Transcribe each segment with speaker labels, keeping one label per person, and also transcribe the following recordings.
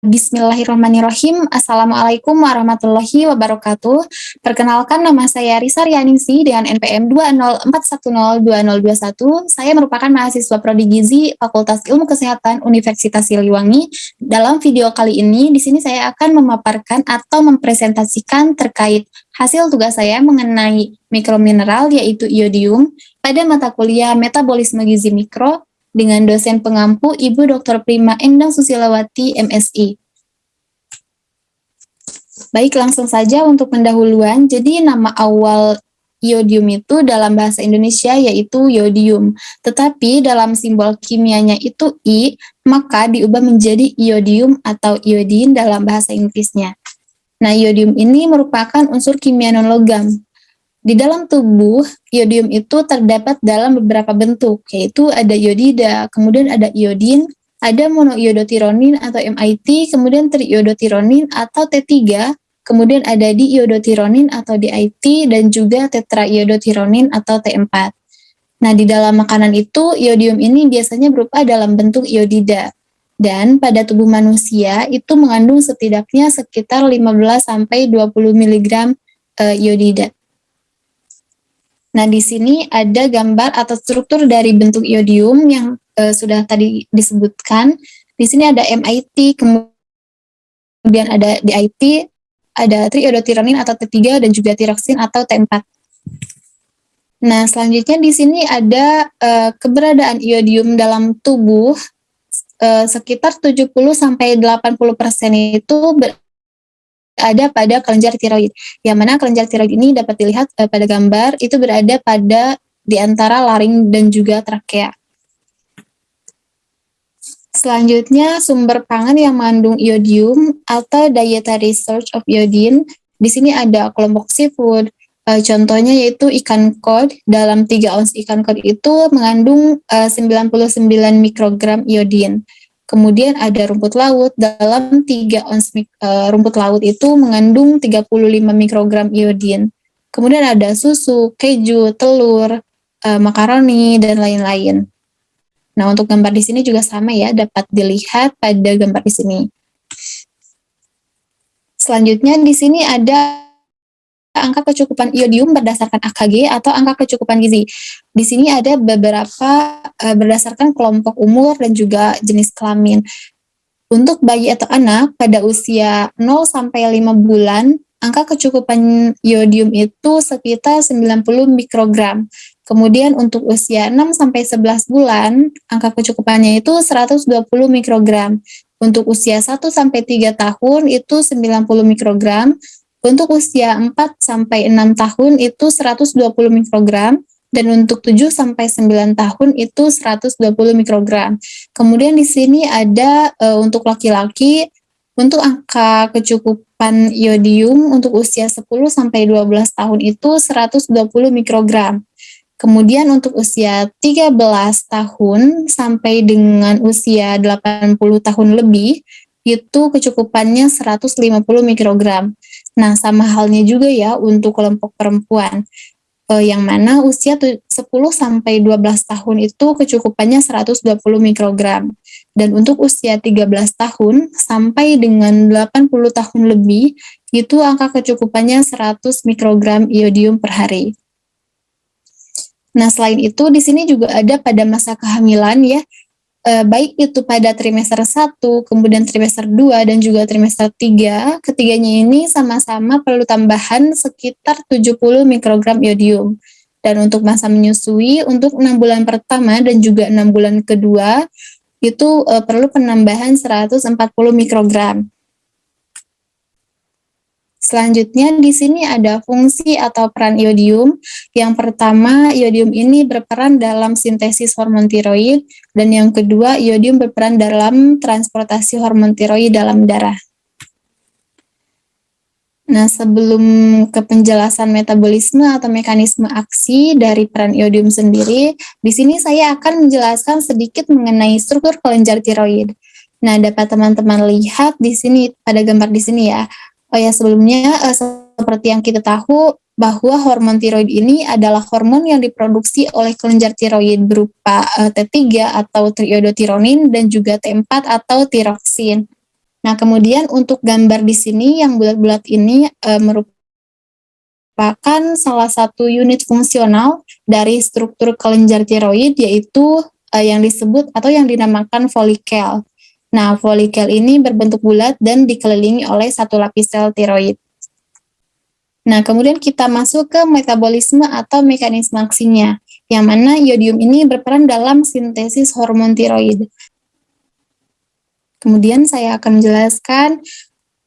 Speaker 1: Bismillahirrahmanirrahim. Assalamualaikum warahmatullahi wabarakatuh. Perkenalkan, nama saya Risa Rianingsi dengan NPM 204102021. Saya merupakan mahasiswa prodi Gizi Fakultas Ilmu Kesehatan Universitas Siliwangi. Dalam video kali ini, di sini saya akan memaparkan atau mempresentasikan terkait hasil tugas saya mengenai mikromineral yaitu iodium pada mata kuliah Metabolisme Gizi Mikro dengan dosen pengampu Ibu Dr. Prima Endang Susilawati, MSI. Baik, langsung saja untuk pendahuluan. Jadi nama awal iodium itu dalam bahasa Indonesia yaitu yodium. Tetapi dalam simbol kimianya itu I, maka diubah menjadi iodium atau iodin dalam bahasa Inggrisnya. Nah, iodium ini merupakan unsur kimia non-logam. Di dalam tubuh, iodium itu terdapat dalam beberapa bentuk, yaitu ada iodida, kemudian ada iodin, ada monoiodotironin atau MIT, kemudian triiodotironin atau T3, kemudian ada diiodotironin atau DIT, dan juga tetraiodotironin atau T4. Nah, di dalam makanan itu, iodium ini biasanya berupa dalam bentuk iodida. Dan pada tubuh manusia itu mengandung setidaknya sekitar 15-20 mg iodida. Nah, di sini ada gambar atau struktur dari bentuk iodium yang sudah tadi disebutkan. Di sini ada MIT, kemudian ada DIT, ada triiodotironin atau T3, dan juga tiroksin atau T4. Nah, selanjutnya di sini ada keberadaan iodium dalam tubuh sekitar 70-80% itu ada pada kelenjar tiroid, yang mana kelenjar tiroid ini dapat dilihat pada gambar itu berada pada di antara laring dan juga trakea. Selanjutnya sumber pangan yang mengandung iodium atau dietary source of iodine. Di sini ada kelompok seafood, contohnya yaitu ikan kod. Dalam 3 ons ikan kod itu mengandung 99 mikrogram iodin. Kemudian ada rumput laut, dalam 3 ons rumput laut itu mengandung 35 mikrogram iodin. Kemudian ada susu, keju, telur, makaroni, dan lain-lain. Nah, untuk gambar di sini juga sama ya, dapat dilihat pada gambar di sini. Selanjutnya di sini ada angka kecukupan iodium berdasarkan AKG atau angka kecukupan gizi. Di sini ada beberapa berdasarkan kelompok umur dan juga jenis kelamin. Untuk bayi atau anak pada usia 0-5 bulan, angka kecukupan iodium itu sekitar 90 mikrogram. Kemudian untuk usia 6-11 bulan, angka kecukupannya itu 120 mikrogram. Untuk usia 1-3 tahun itu 90 mikrogram. Untuk usia 4-6 tahun itu 120 mikrogram, dan untuk 7-9 tahun itu 120 mikrogram. Kemudian di sini ada untuk laki-laki, untuk angka kecukupan iodium untuk usia 10-12 tahun itu 120 mikrogram. Kemudian untuk usia 13 tahun sampai dengan usia 80 tahun lebih, itu kecukupannya 150 mikrogram. Nah, sama halnya juga ya untuk kelompok perempuan, yang mana usia 10-12 tahun itu kecukupannya 120 mikrogram. Dan untuk usia 13 tahun sampai dengan 80 tahun lebih, itu angka kecukupannya 100 mikrogram iodium per hari. Nah, selain itu di sini juga ada pada masa kehamilan ya, baik itu pada trimester 1, kemudian trimester 2, dan juga trimester 3, ketiganya ini sama-sama perlu tambahan sekitar 70 mikrogram iodium. Dan untuk masa menyusui, untuk 6 bulan pertama dan juga 6 bulan kedua, itu perlu penambahan 140 mikrogram. Selanjutnya di sini ada fungsi atau peran iodium. Yang pertama, iodium ini berperan dalam sintesis hormon tiroid, dan yang kedua, iodium berperan dalam transportasi hormon tiroid dalam darah. Nah, sebelum ke penjelasan metabolisme atau mekanisme aksi dari peran iodium sendiri, di sini saya akan menjelaskan sedikit mengenai struktur kelenjar tiroid. Nah, dapat teman-teman lihat di sini pada gambar di sini ya. Oh ya, sebelumnya seperti yang kita tahu bahwa hormon tiroid ini adalah hormon yang diproduksi oleh kelenjar tiroid berupa T3 atau triiodotironin dan juga T4 atau tiroksin. Nah, kemudian untuk gambar di sini yang bulat-bulat ini merupakan salah satu unit fungsional dari struktur kelenjar tiroid, yaitu yang disebut atau yang dinamakan folikel. Nah, folikel ini berbentuk bulat dan dikelilingi oleh satu lapis sel tiroid. Nah, kemudian kita masuk ke metabolisme atau mekanisme aksinya, yang mana iodium ini berperan dalam sintesis hormon tiroid. Kemudian saya akan menjelaskan,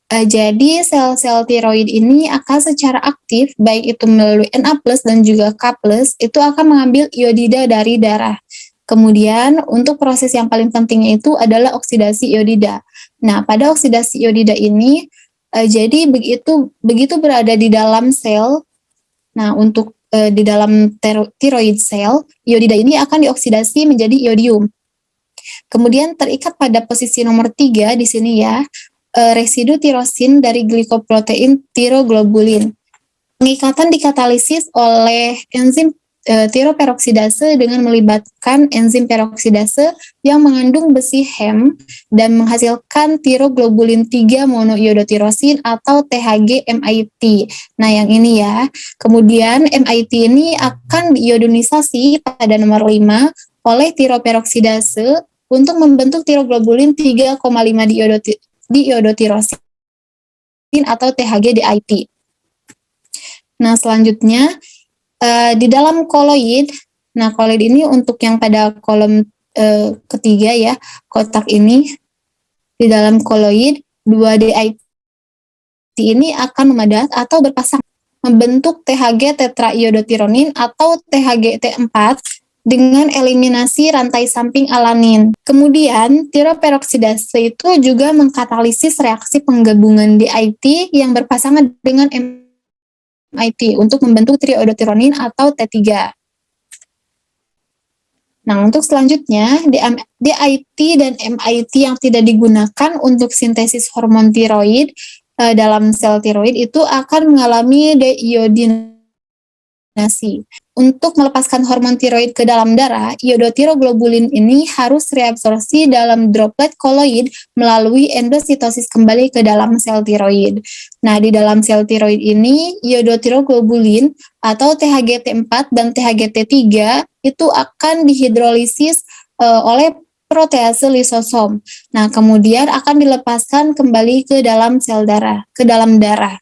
Speaker 1: jadi sel-sel tiroid ini akan secara aktif, baik itu melalui Na+ dan juga K+, itu akan mengambil iodida dari darah. Kemudian untuk proses yang paling pentingnya itu adalah oksidasi iodida. Nah, pada oksidasi iodida ini, jadi begitu berada di dalam sel, nah untuk di dalam tiroid sel, iodida ini akan dioksidasi menjadi iodium. Kemudian terikat pada posisi nomor 3 di sini ya, residu tirosin dari glikoprotein tiroglobulin. Pengikatan dikatalisis oleh enzim tiroperoksidase dengan melibatkan enzim peroksidase yang mengandung besi Hem dan menghasilkan tiroglobulin 3 monoiodotirosin atau THG-MIT. Nah, yang ini ya. Kemudian MIT ini akan diiodonisasi pada nomor 5 oleh tiroperoksidase untuk membentuk tiroglobulin 3,5 diiodotirosin atau THG-DIT. Nah, selanjutnya di dalam koloid, nah koloid ini untuk yang pada kolom ketiga ya, kotak ini, di dalam koloid 2DIT ini akan memadat atau berpasang membentuk THG tetraiodotironin atau THG-T4 dengan eliminasi rantai samping alanin. Kemudian, tiroperoksidase itu juga mengkatalisis reaksi penggabungan DIT yang berpasangan dengan MIT untuk membentuk triiodotironin atau T3. Nah, untuk selanjutnya, DIT dan MIT yang tidak digunakan untuk sintesis hormon tiroid dalam sel tiroid itu akan mengalami deiodinasi. Untuk melepaskan hormon tiroid ke dalam darah, iodotiroglobulin ini harus reabsorpsi dalam droplet koloid melalui endositosis kembali ke dalam sel tiroid. Nah, di dalam sel tiroid ini, iodotiroglobulin atau THG-T4 dan THG-T3 itu akan dihidrolisis oleh protease lisosom. Nah, kemudian akan dilepaskan kembali ke dalam sel darah, ke dalam darah.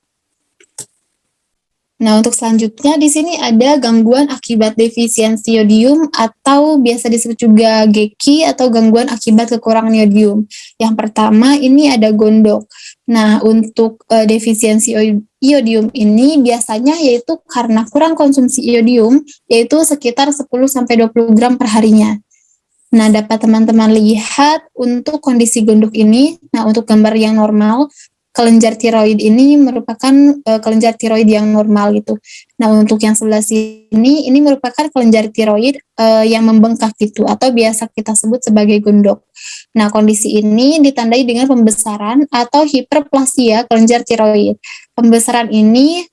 Speaker 1: Nah, untuk selanjutnya di sini ada gangguan akibat defisiensi iodium atau biasa disebut juga GEKI atau gangguan akibat kekurangan iodium. Yang pertama ini ada gondok. Nah, untuk defisiensi iodium ini biasanya yaitu karena kurang konsumsi iodium, yaitu sekitar 10-20 gram per harinya. Nah, dapat teman-teman lihat untuk kondisi gondok ini. Nah, untuk gambar yang normal, kelenjar tiroid ini merupakan kelenjar tiroid yang normal gitu. Nah, untuk yang sebelah sini, ini merupakan kelenjar tiroid yang membengkak gitu, atau biasa kita sebut sebagai gondok. Nah, kondisi ini ditandai dengan pembesaran atau hiperplasia kelenjar tiroid. Pembesaran ini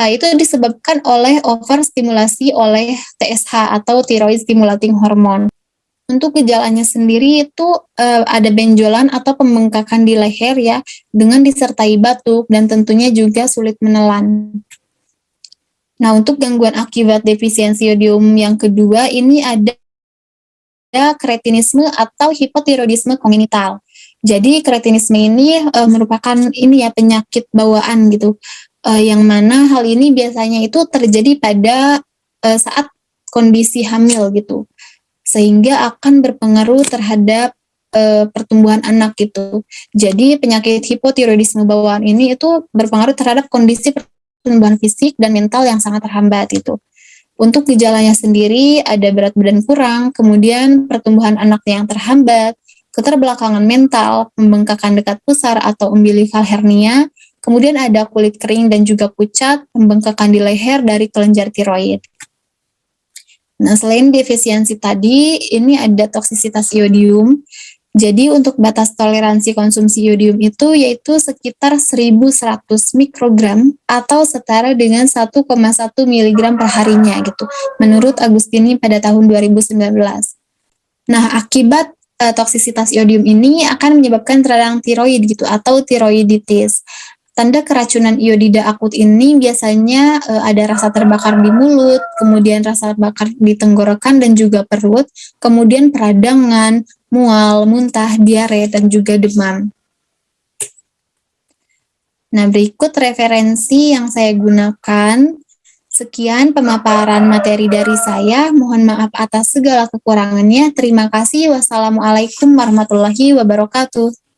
Speaker 1: itu disebabkan oleh overstimulasi oleh TSH atau thyroid stimulating hormone. Untuk gejalanya sendiri itu ada benjolan atau pembengkakan di leher ya, dengan disertai batuk dan tentunya juga sulit menelan. Nah, untuk gangguan akibat defisiensi iodium yang kedua ini ada kretinisme atau hipotiroidisme kongenital. Jadi kretinisme ini merupakan ini ya penyakit bawaan gitu, yang mana hal ini biasanya itu terjadi pada saat kondisi hamil gitu, sehingga akan berpengaruh terhadap pertumbuhan anak gitu. Jadi penyakit hipotiroidisme bawaan ini itu berpengaruh terhadap kondisi pertumbuhan fisik dan mental yang sangat terhambat gitu. Untuk gejalanya sendiri ada berat badan kurang, kemudian pertumbuhan anak yang terhambat, keterbelakangan mental, pembengkakan dekat pusar atau umbilical hernia, kemudian ada kulit kering dan juga pucat, pembengkakan di leher dari kelenjar tiroid. Nah, selain defisiensi tadi, ini ada toksisitas iodium. Jadi untuk batas toleransi konsumsi iodium itu yaitu sekitar 1.100 mikrogram atau setara dengan 1,1 miligram per harinya gitu, menurut Agustini pada tahun 2019. Nah, akibat toksisitas iodium ini akan menyebabkan radang tiroid gitu atau tiroiditis. Tanda keracunan iodida akut ini biasanya ada rasa terbakar di mulut, kemudian rasa bakar di tenggorokan dan juga perut, kemudian peradangan, mual, muntah, diare, dan juga demam. Nah, berikut referensi yang saya gunakan. Sekian pemaparan materi dari saya. Mohon maaf atas segala kekurangannya. Terima kasih. Wassalamualaikum warahmatullahi wabarakatuh.